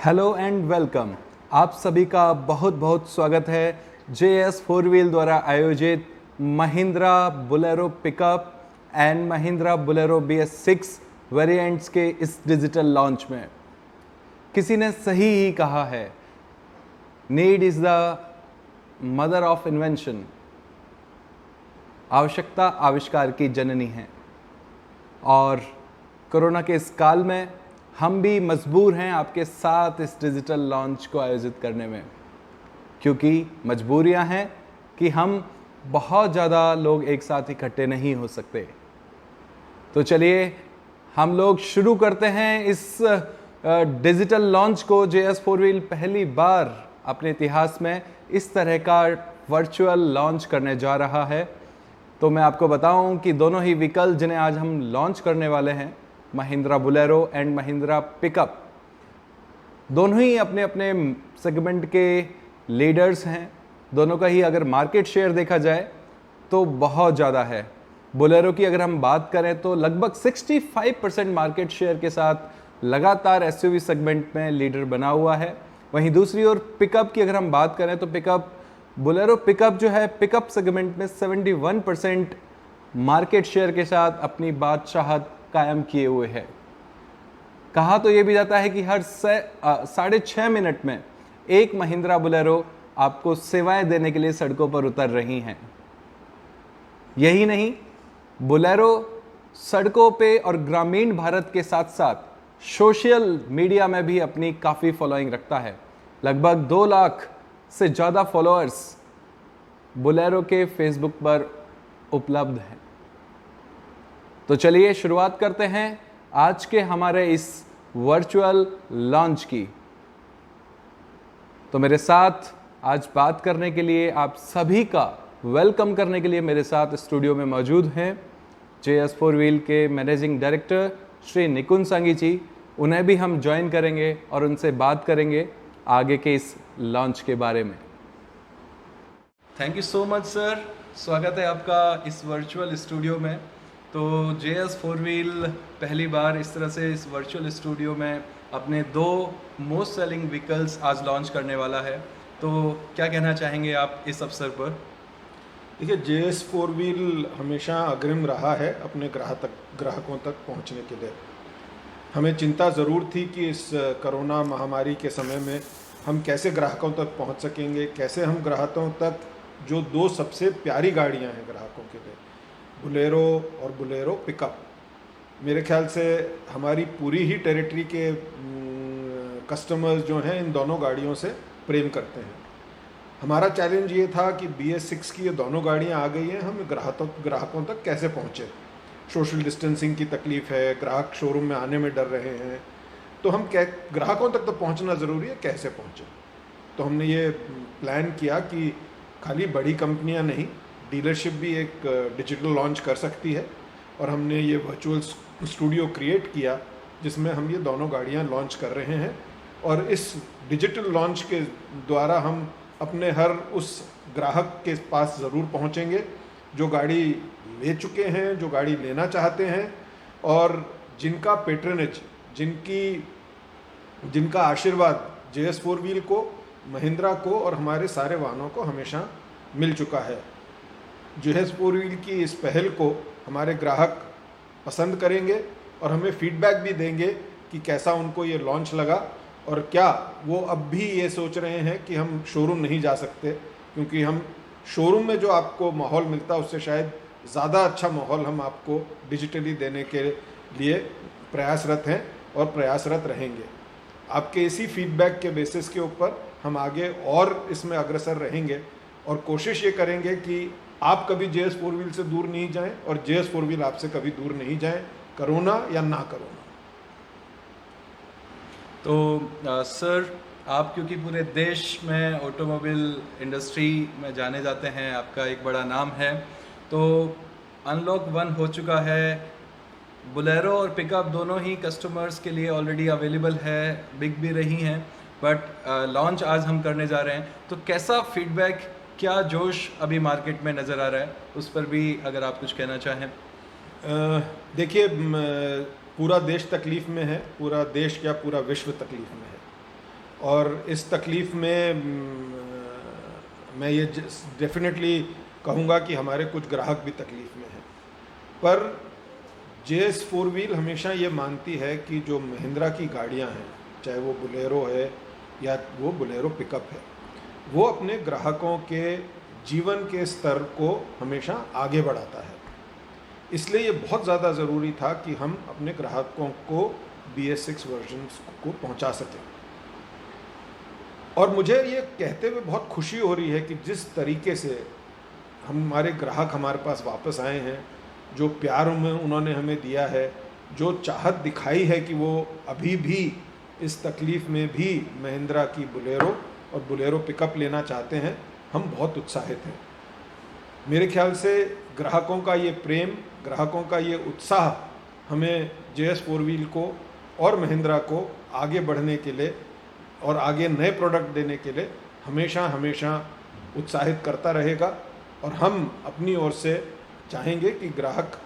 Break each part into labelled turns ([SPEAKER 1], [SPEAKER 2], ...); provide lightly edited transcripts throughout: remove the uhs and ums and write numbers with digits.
[SPEAKER 1] Hello and welcome. आप सभी का बहुत बहुत स्वागत है JS 4 व्हील द्वारा आयोजित Mahindra Bolero pickup and Mahindra Bolero BS6 variants के इस डिजिटल लॉन्च में। किसी ने सही ही कहा है, need is the mother of invention. आवश्यकता आविष्कार की जननी है और कोरोना के इस काल में हम भी मजबूर हैं आपके साथ इस डिजिटल लॉन्च को आयोजित करने में, क्योंकि मजबूरियां हैं कि हम बहुत ज़्यादा लोग एक साथ इकट्ठे नहीं हो सकते। तो चलिए हम लोग शुरू करते हैं इस डिजिटल लॉन्च को। JS 4 व्हील पहली बार अपने इतिहास में इस तरह का वर्चुअल लॉन्च करने जा रहा है। तो मैं आपको बताऊं कि दोनों ही व्हीकल जिन्हें आज हम लॉन्च करने वाले हैं, Mahindra Bolero and Mahindra pickup, दोनों ही अपने अपने सेगमेंट के लीडर्स हैं। दोनों का ही अगर मार्केट शेयर देखा जाए तो बहुत ज़्यादा है। बोलेरो की अगर हम बात करें तो लगभग 65% मार्केट शेयर के साथ लगातार SUV सेगमेंट में लीडर बना हुआ है। वहीं दूसरी ओर पिकअप की अगर हम बात करें तो बोलेरो पिकअप जो है पिकअप सेगमेंट में 71% मार्केट शेयर के साथ अपनी बादशाहत कायम किए हुए है। कहा तो ये भी जाता है कि हर 6.5 मिनट में एक महिंद्रा बोलेरो आपको सेवाएं देने के लिए सड़कों पर उतर रही हैं। यही नहीं, बोलेरो सड़कों पे और ग्रामीण भारत के साथ साथ सोशल मीडिया में भी अपनी काफ़ी फॉलोइंग रखता है। लगभग 2 लाख से ज़्यादा फॉलोअर्स बोलेरो के फेसबुक पर उपलब्ध हैं। तो चलिए शुरुआत करते हैं आज के हमारे इस वर्चुअल लॉन्च की। तो मेरे साथ आज बात करने के लिए, आप सभी का वेलकम करने के लिए मेरे साथ स्टूडियो में मौजूद हैं JS 4 व्हील के मैनेजिंग डायरेक्टर श्री निकुंज सांगी जी। उन्हें भी हम ज्वाइन करेंगे और उनसे बात करेंगे आगे के इस लॉन्च के बारे में। Thank you so much sir, स्वागत है आपका इस वर्चुअल स्टूडियो में। तो JS 4 व्हील पहली बार इस तरह से इस वर्चुअल स्टूडियो में अपने 2 मोस्ट सेलिंग व्हीकल्स आज लॉन्च करने वाला है। तो क्या कहना चाहेंगे आप इस अवसर पर?
[SPEAKER 2] देखिए, JS 4 व्हील हमेशा अग्रिम रहा है अपने ग्राहकों तक पहुंचने के लिए। हमें चिंता ज़रूर थी कि इस कोरोना महामारी के समय में हम कैसे ग्राहकों तक पहुंच सकेंगे, कैसे हम ग्राहकों तक जो 2 सबसे प्यारी गाड़ियां हैं ग्राहकों के लिए, बोलेरो और बोलेरो पिकअप, मेरे ख्याल से हमारी पूरी ही टेरिटरी के कस्टमर्स जो हैं इन दोनों गाड़ियों से प्रेम करते हैं। हमारा चैलेंज ये था कि BS6 की ये दोनों गाड़ियां आ गई हैं, हम ग्राहकों तक कैसे पहुँचे। सोशल डिस्टेंसिंग की तकलीफ़ है, ग्राहक शोरूम में आने में डर रहे हैं, तो हम ग्राहकों तक तो पहुँचना ज़रूरी है, कैसे पहुँचे। तो हमने ये प्लान किया कि खाली बड़ी कंपनियाँ नहीं, डीलरशिप भी एक डिजिटल लॉन्च कर सकती है, और हमने ये वर्चुअल स्टूडियो क्रिएट किया जिसमें हम ये दोनों गाड़ियाँ लॉन्च कर रहे हैं। और इस डिजिटल लॉन्च के द्वारा हम अपने हर उस ग्राहक के पास ज़रूर पहुँचेंगे जो गाड़ी ले चुके हैं, जो गाड़ी लेना चाहते हैं, और जिनका पेट्रनेज, जिनका आशीर्वाद JS 4 व्हील को, महिंद्रा को और हमारे सारे वाहनों को हमेशा मिल चुका है। JS 4 व्हील की इस पहल को हमारे ग्राहक पसंद करेंगे और हमें फीडबैक भी देंगे कि कैसा उनको ये लॉन्च लगा, और क्या वो अब भी ये सोच रहे हैं कि हम शोरूम नहीं जा सकते, क्योंकि हम शोरूम में जो आपको माहौल मिलता है उससे शायद ज़्यादा अच्छा माहौल हम आपको डिजिटली देने के लिए प्रयासरत हैं और प्रयासरत रहेंगे। आपके इसी फीडबैक के बेसिस के ऊपर हम आगे और इसमें अग्रसर रहेंगे और कोशिश ये करेंगे कि आप कभी JS 4 व्हील से दूर नहीं जाएं और JS 4 व्हील आपसे कभी दूर नहीं जाएं, कोरोना या ना कोरोना।
[SPEAKER 1] तो सर, आप क्योंकि पूरे देश में ऑटोमोबाइल इंडस्ट्री में जाने जाते हैं, आपका एक बड़ा नाम है, तो अनलॉक 1 हो चुका है। बोलेरो और पिकअप दोनों ही कस्टमर्स के लिए ऑलरेडी अवेलेबल है, बिक भी रही हैं, बट लॉन्च आज हम करने जा रहे हैं। तो कैसा फीडबैक, क्या जोश अभी मार्केट में नज़र आ रहा है, उस पर भी अगर आप कुछ कहना चाहें।
[SPEAKER 2] देखिए, पूरा देश तकलीफ़ में है, पूरा देश क्या पूरा विश्व तकलीफ़ में है। और इस तकलीफ़ में मैं ये डेफिनेटली कहूँगा कि हमारे कुछ ग्राहक भी तकलीफ़ में हैं। पर JS 4 व्हील हमेशा ये मानती है कि जो महिंद्रा की गाड़ियाँ हैं, चाहे वो बोलेरो है या वो बोलेरो पिकअप है, वो अपने ग्राहकों के जीवन के स्तर को हमेशा आगे बढ़ाता है। इसलिए ये बहुत ज़्यादा ज़रूरी था कि हम अपने ग्राहकों को BS6 वर्जन्स को पहुंचा सकें। और मुझे ये कहते हुए बहुत खुशी हो रही है कि जिस तरीके से हमारे ग्राहक हमारे पास वापस आए हैं, जो प्यार उन्होंने हमें दिया है, जो चाहत दिखाई है कि वो अभी भी इस तकलीफ़ में भी महिंद्रा की बोलेरो और बोलेरो पिकअप लेना चाहते हैं, हम बहुत उत्साहित हैं। मेरे ख्याल से ग्राहकों का ये प्रेम, ग्राहकों का ये उत्साह हमें JS 4 व्हील को और महिंद्रा को आगे बढ़ने के लिए और आगे नए प्रोडक्ट देने के लिए हमेशा हमेशा उत्साहित करता रहेगा। और हम अपनी ओर से चाहेंगे कि ग्राहक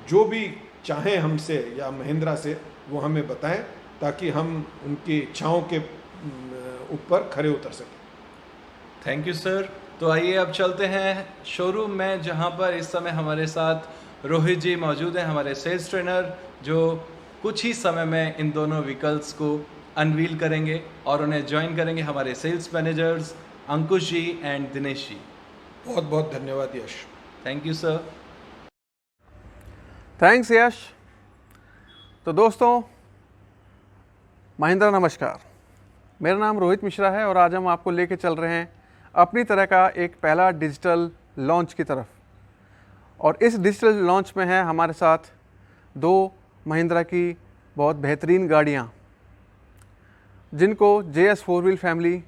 [SPEAKER 2] जो भी चाहें हमसे या महिंद्रा से वो हमें बताएं, ताकि हम उनकी इच्छाओं के ऊपर खरे उतर सकें।
[SPEAKER 1] Thank you sir. तो आइए अब चलते हैं शोरूम में, जहां पर इस समय हमारे साथ रोहित जी मौजूद हैं, हमारे सेल्स ट्रेनर, जो कुछ ही समय में इन दोनों व्हीकल्स को अनवील करेंगे और उन्हें ज्वाइन करेंगे हमारे sales managers Ankush ji and Dinesh ji.
[SPEAKER 2] बहुत बहुत धन्यवाद Yash.
[SPEAKER 1] Thank you sir.
[SPEAKER 3] Thanks Yash. तो दोस्तों, महिंद्रा नमस्कार। मेरा नाम रोहित मिश्रा है और आज हम आपको लेके चल रहे हैं अपनी तरह का एक पहला डिजिटल लॉन्च की तरफ। और इस डिजिटल लॉन्च में है हमारे साथ दो महिंद्रा की बहुत बेहतरीन गाड़ियाँ, जिनको JS 4 व्हील फैमिली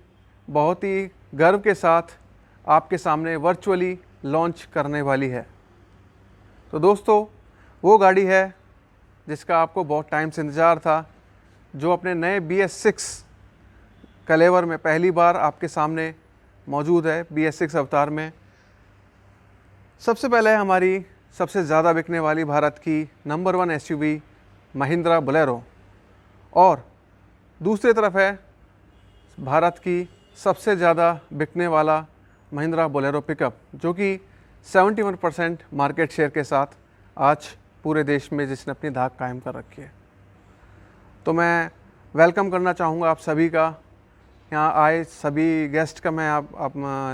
[SPEAKER 3] बहुत ही गर्व के साथ आपके सामने वर्चुअली लॉन्च करने वाली है। तो दोस्तों, वो गाड़ी है जिसका आपको बहुत टाइम से इंतज़ार था, जो अपने नए BS6 कलेवर में पहली बार आपके सामने मौजूद है, BS6 अवतार में। सबसे पहले हमारी सबसे ज़्यादा बिकने वाली भारत की नंबर 1 SUV महिंद्रा बोलेरो, और दूसरी तरफ है भारत की सबसे ज़्यादा बिकने वाला महिंद्रा बोलेरो पिकअप, जो कि 71% मार्केट शेयर के साथ आज पूरे देश में जिसने अपनी धाक कायम कर रखी है। तो मैं वेलकम करना चाहूँगा आप सभी का, यहाँ आए सभी गेस्ट का मैं आप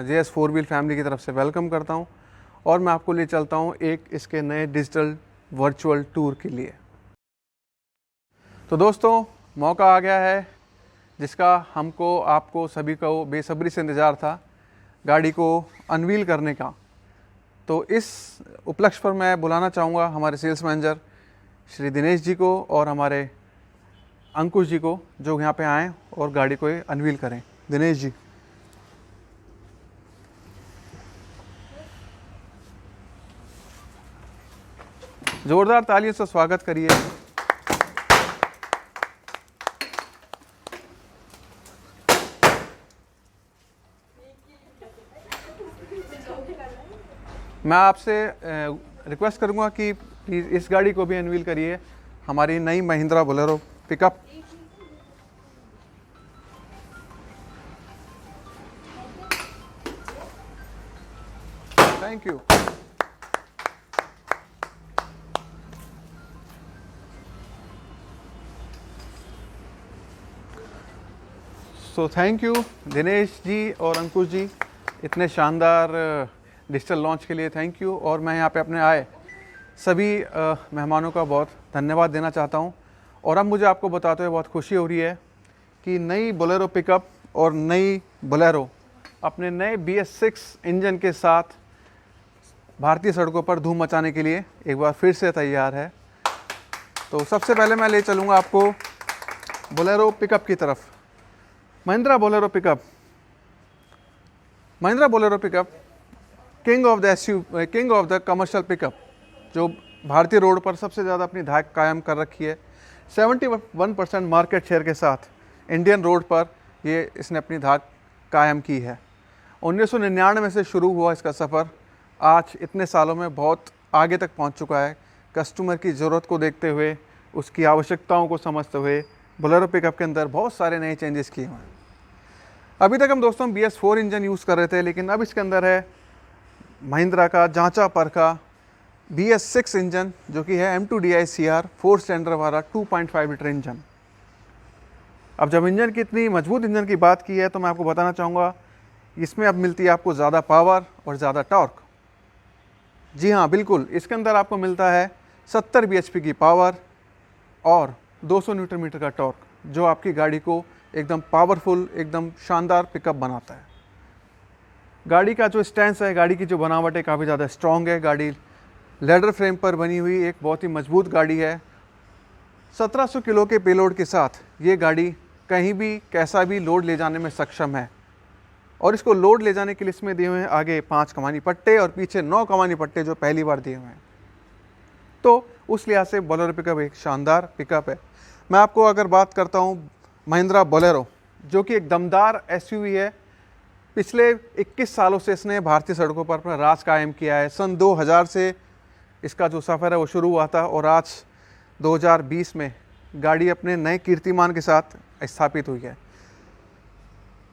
[SPEAKER 3] JS 4 व्हील फैमिली की तरफ से वेलकम करता हूँ, और मैं आपको ले चलता हूँ एक इसके नए डिजिटल वर्चुअल टूर के लिए। तो दोस्तों, मौका आ गया है जिसका हमको आपको सभी को बेसब्री से इंतज़ार था, गाड़ी को अनवील करने का। तो इस उपलक्ष्य पर मैं बुलाना चाहूँगा हमारे सेल्स मैनेजर श्री दिनेश जी को और हमारे अंकुश जी को, जो यहाँ पे आएँ और गाड़ी को अनवील करें। दिनेश जी। जोरदार तालियों से स्वागत करिए। मैं आपसे रिक्वेस्ट करूंगा कि प्लीज़ इस गाड़ी को भी अनवील करिए, हमारी नई Mahindra Bolero pickup. Thank you. So thank you Dinesh ji और अंकुश जी, इतने शानदार डिजिटल लॉन्च के लिए थैंक यू। और मैं यहाँ पे अपने आए सभी मेहमानों का बहुत धन्यवाद देना चाहता हूँ। और अब मुझे आपको बताते हुए बहुत खुशी हो रही है कि नई बोलेरो पिकअप और नई बोलेरो अपने नए BS6 इंजन के साथ भारतीय सड़कों पर धूम मचाने के लिए एक बार फिर से तैयार है। तो सबसे पहले मैं ले चलूँगा आपको बोलेरो पिकअप की तरफ। Mahindra Bolero pickup, Mahindra Bolero pickup king of the commercial pickup, जो भारतीय रोड पर सबसे ज़्यादा अपनी धाक कायम कर रखी है। 71% मार्केट शेयर के साथ इंडियन रोड पर ये इसने अपनी धाक कायम की है। 1999 से शुरू हुआ इसका सफ़र, आज इतने सालों में बहुत आगे तक पहुंच चुका है। कस्टमर की ज़रूरत को देखते हुए, उसकी आवश्यकताओं को समझते हुए बोलेरो पिकअप के अंदर बहुत सारे नए चेंजेस किए हुए हैं। अभी तक हम दोस्तों BS4 इंजन यूज़ कर रहे थे, लेकिन अब इसके अंदर है महिंद्रा का जांचा परखा BS6 इंजन, जो कि है M2DI CR 4 सिलेंडर वाला 2.5 लीटर इंजन। अब जब इंजन की इतनी मजबूत इंजन की बात की है तो मैं आपको बताना चाहूँगा इसमें अब मिलती है आपको ज़्यादा पावर और ज़्यादा टॉर्क। जी हाँ, बिल्कुल, इसके अंदर आपको मिलता है 70 bhp की पावर और 200 न्यूटन मीटर का टॉर्क, जो आपकी गाड़ी को एकदम पावरफुल, एकदम शानदार पिकअप बनाता है। गाड़ी का जो स्टैंस है, गाड़ी की जो बनावट है, काफ़ी ज़्यादा स्ट्रॉन्ग है। गाड़ी लेदर फ्रेम पर बनी हुई एक बहुत ही मजबूत गाड़ी है। 1700 किलो के पेलोड के साथ ये गाड़ी कहीं भी कैसा भी लोड ले जाने में सक्षम है। और इसको लोड ले जाने के लिए इसमें दिए हुए हैं आगे 5 कमानी पट्टे और पीछे 9 कमानी पट्टे, जो पहली बार दिए हुए हैं। तो उस लिहाज से बोलेरो पिकअप एक शानदार पिकअप है। मैं आपको अगर बात करता हूँ महिंद्रा बोलेरो, जो कि एक दमदार SUV है। पिछले 21 सालों से इसने भारतीय सड़कों पर अपना राज कायम किया है। सन 2000 से इसका जो सफ़र है वो शुरू हुआ था और आज 2020 में गाड़ी अपने नए कीर्तिमान के साथ स्थापित हुई है।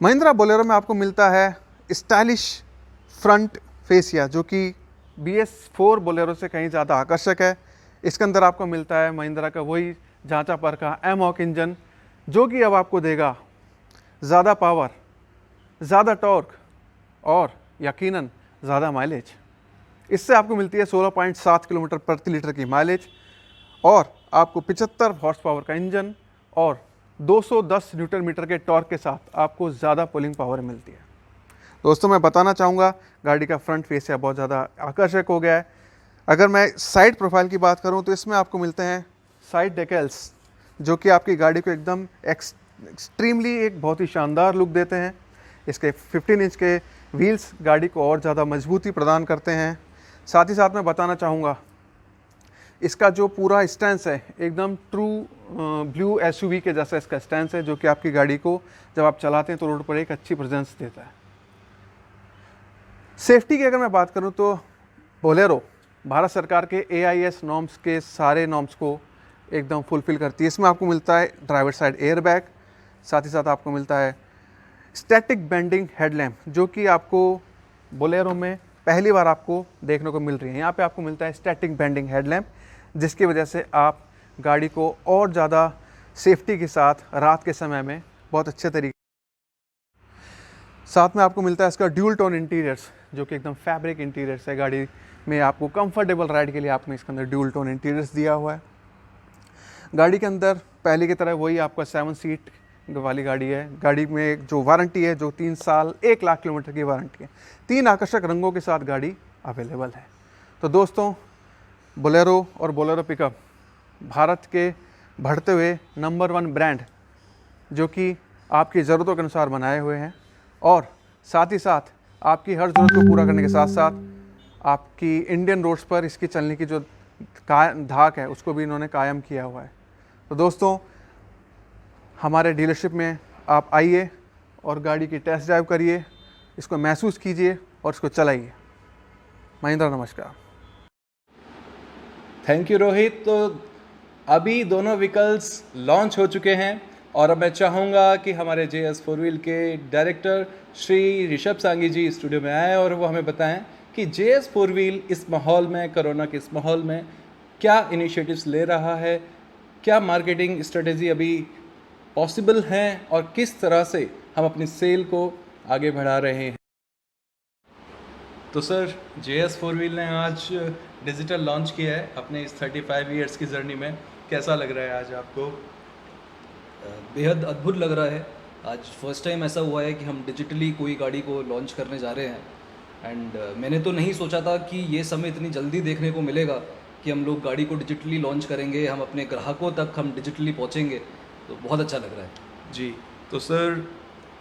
[SPEAKER 3] महिंद्रा बोलेरो में आपको मिलता है स्टाइलिश फ्रंट फेसिया, जो कि BS4 बोलेरो से कहीं ज़्यादा आकर्षक है। इसके अंदर आपको मिलता है महिंद्रा का वही जांचा परखा एमॉक इंजन, जो कि अब आपको देगा ज़्यादा पावर, ज़्यादा टॉर्क और यकीनन ज़्यादा माइलेज। इससे आपको मिलती है 16.7 किलोमीटर प्रति लीटर की माइलेज और आपको 75 हॉर्स पावर का इंजन और 210 न्यूटन मीटर के टॉर्क के साथ आपको ज़्यादा पुलिंग पावर मिलती है। दोस्तों, मैं बताना चाहूँगा गाड़ी का फ्रंट फेसिया बहुत ज़्यादा आकर्षक हो गया है। अगर मैं साइड प्रोफाइल की बात करूँ तो इसमें आपको मिलते हैं साइड डेकल्स, जो कि आपकी गाड़ी को एकदम एक्सट्रीमली एक बहुत ही शानदार लुक देते हैं। इसके 15 इंच के व्हील्स गाड़ी को और ज़्यादा मजबूती प्रदान करते हैं। साथ ही साथ मैं बताना चाहूँगा इसका जो पूरा स्टैंस है एकदम ट्रू ब्लू SUV के जैसा इसका स्टैंस है, जो कि आपकी गाड़ी को जब आप चलाते हैं तो रोड पर एक अच्छी प्रेजेंस देता है। सेफ्टी की अगर मैं बात करूं तो बोलेरो भारत सरकार के AIS नॉर्म्स के सारे नॉर्म्स को एकदम फुलफिल करती है। इसमें आपको मिलता है ड्राइवर साइड एयरबैग, साथ ही साथ आपको मिलता है स्टैटिक बेंडिंग हेडलैम्प, जो कि आपको बोलेरो में पहली बार आपको देखने को मिल रही है। यहाँ पे आपको मिलता है स्टैटिक बेंडिंग हेडलैम्प, जिसकी वजह से आप गाड़ी को और ज़्यादा सेफ्टी के साथ रात के समय में बहुत अच्छे तरीके। साथ में आपको मिलता है इसका ड्यूल टोन इंटीरियर्स, जो कि एकदम फैब्रिक इंटीरियर्स है। गाड़ी में आपको कंफर्टेबल राइड के लिए आपने इसके अंदर ड्यूल टोन इंटीरियर्स दिया हुआ है। गाड़ी के अंदर पहले की तरह वही आपका 7 सीट वाली गाड़ी है। गाड़ी में जो वारंटी है, जो 3 साल 1 लाख किलोमीटर की वारंटी है। 3 आकर्षक रंगों के साथ गाड़ी अवेलेबल है। तो दोस्तों, बोलेरो और बोलेरो पिकअप भारत के बढ़ते हुए नंबर 1 ब्रांड, जो कि आपकी ज़रूरतों के अनुसार बनाए हुए हैं और साथ ही साथ आपकी हर ज़रूरत को पूरा करने के साथ साथ आपकी इंडियन रोड्स पर इसकी चलने की जो धाक है उसको भी इन्होंने कायम किया हुआ है। तो दोस्तों, हमारे डीलरशिप में आप आइए और गाड़ी की टेस्ट ड्राइव करिए, इसको महसूस कीजिए और इसको चलाइए। महिंद्रा, नमस्कार।
[SPEAKER 1] Thank you Rohit. तो अभी दोनों व्हीकल्स लॉन्च हो चुके हैं और अब मैं चाहूँगा कि हमारे JS 4 व्हील के डायरेक्टर श्री ऋषभ सांगी जी स्टूडियो में आए और वो हमें बताएं कि JS 4 व्हील इस माहौल में, कोरोना के इस माहौल में क्या इनिशिएटिव्स ले रहा है, क्या मार्केटिंग स्ट्रेटेजी अभी पॉसिबल हैं और किस तरह से हम अपनी सेल को आगे बढ़ा रहे हैं। तो सर, JS 4 व्हील ने आज डिजिटल लॉन्च किया है अपने इस 35 ईयर्स की जर्नी में। कैसा लग रहा है आज आपको?
[SPEAKER 4] बेहद अद्भुत लग रहा है। आज फर्स्ट टाइम ऐसा हुआ है कि हम डिजिटली कोई गाड़ी को लॉन्च करने जा रहे हैं एंड मैंने तो नहीं सोचा था कि ये समय इतनी जल्दी देखने को मिलेगा कि हम लोग गाड़ी को डिजिटली लॉन्च करेंगे, हम अपने ग्राहकों तक हम डिजिटली पहुंचेंगे। तो बहुत अच्छा लग रहा है
[SPEAKER 1] जी। तो सर,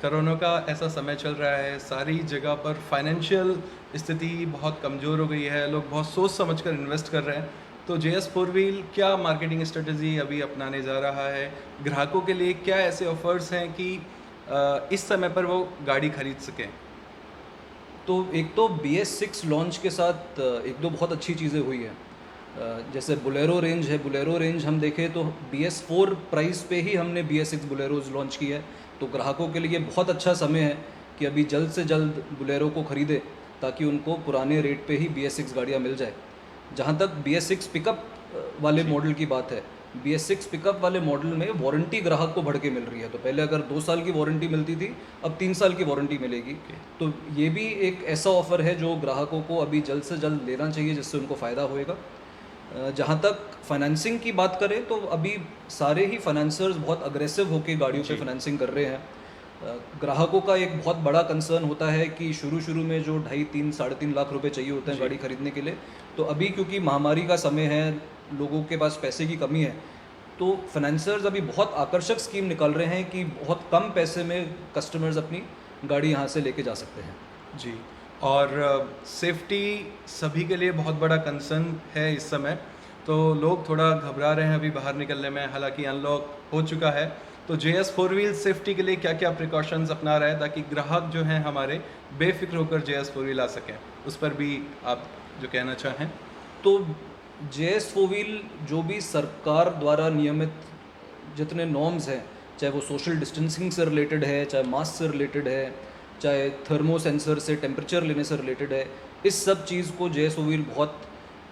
[SPEAKER 1] कोरोना का ऐसा समय चल रहा है, सारी जगह पर फाइनेंशियल स्थिति बहुत कमज़ोर हो गई है, लोग बहुत सोच समझ कर इन्वेस्ट कर रहे हैं। तो JS 4 व्हील क्या मार्केटिंग स्ट्रेटजी अभी अपनाने जा रहा है? ग्राहकों के लिए क्या ऐसे ऑफर्स हैं कि इस समय पर वो गाड़ी खरीद सकें?
[SPEAKER 4] तो एक तो BS6 लॉन्च के साथ एक दो बहुत अच्छी चीज़ें हुई हैं। जैसे बोलेरो रेंज है, बोलेरो रेंज हम देखें तो BS4 प्राइस पे ही हमने BS6 बोलेरोज लॉन्च की है। तो ग्राहकों के लिए बहुत अच्छा समय है कि अभी जल्द से जल्द बोलेरो को ख़रीदे ताकि उनको पुराने रेट पे ही BS6 गाड़ियाँ मिल जाए। जहाँ तक BS6 पिकअप वाले मॉडल की बात है, BS6 पिकअप वाले मॉडल में वारंटी ग्राहक को बढ़ के मिल रही है। तो पहले अगर 2 साल की वारंटी मिलती थी, अब 3 साल की वारंटी मिलेगी। तो ये भी एक ऐसा ऑफ़र है जो ग्राहकों को अभी जल्द से जल्द लेना चाहिए, जिससे उनको फ़ायदा होएगा। जहाँ तक फाइनेंसिंग की बात करें तो अभी सारे ही फाइनेंसर्स बहुत अग्रेसिव होकर गाड़ियों पे फाइनेंसिंग कर रहे हैं। ग्राहकों का एक बहुत बड़ा कंसर्न होता है कि शुरू में जो 2.5, 3, 3.5 लाख रुपए चाहिए होते हैं गाड़ी खरीदने के लिए, तो अभी क्योंकि महामारी का समय है, लोगों के पास पैसे की कमी है, तो फाइनेंसर्स अभी बहुत आकर्षक स्कीम निकाल रहे हैं कि बहुत कम पैसे में कस्टमर्स अपनी गाड़ी यहाँ से लेके जा सकते हैं।
[SPEAKER 1] जी, और सेफ्टी सभी के लिए बहुत बड़ा कंसर्न है इस समय। तो लोग थोड़ा घबरा रहे हैं अभी बाहर निकलने में, हालांकि अनलॉक हो चुका है। तो JS 4 व्हील सेफ्टी के लिए क्या क्या प्रिकॉशंस अपना रहा है ताकि ग्राहक जो हैं हमारे बेफिक्र होकर JS 4 व्हील आ सकें, उस पर भी आप जो कहना चाहें?
[SPEAKER 4] तो JS 4 व्हील जो भी सरकार द्वारा नियमित जितने नॉर्म्स हैं, चाहे वो सोशल डिस्टेंसिंग से रिलेटेड है, चाहे मास्क से रिलेटेड है, चाहे थर्मो सेंसर से टेम्परेचर लेने से रिलेटेड है, इस सब चीज़ को JS 4 व्हील बहुत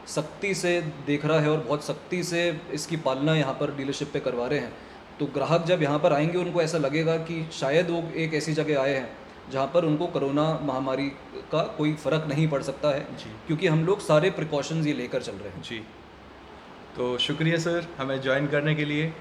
[SPEAKER 4] सख्ती से देख रहा है और बहुत सख्ती से इसकी पालना यहाँ पर डीलरशिप पे करवा रहे हैं। तो ग्राहक जब यहाँ पर आएंगे उनको ऐसा लगेगा कि शायद वो एक ऐसी जगह आए हैं जहाँ पर उनको कोरोना महामारी का कोई फ़र्क नहीं पड़ सकता है, क्योंकि हम लोग सारे प्रिकॉशंस ये लेकर चल रहे हैं।
[SPEAKER 1] जी, तो शुक्रिया सर हमें ज्वाइन करने के लिए,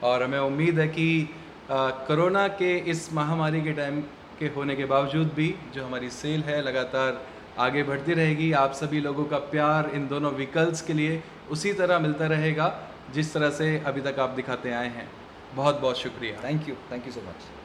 [SPEAKER 1] और हमें उम्मीद है कि कोरोना के इस महामारी के टाइम के होने के बावजूद भी जो हमारी सेल है लगातार आगे बढ़ती रहेगी। आप सभी लोगों का प्यार इन दोनों व्हीकल्स के लिए उसी तरह मिलता रहेगा जिस तरह से अभी तक आप दिखाते आए हैं। बहुत बहुत शुक्रिया।
[SPEAKER 4] Thank you so much.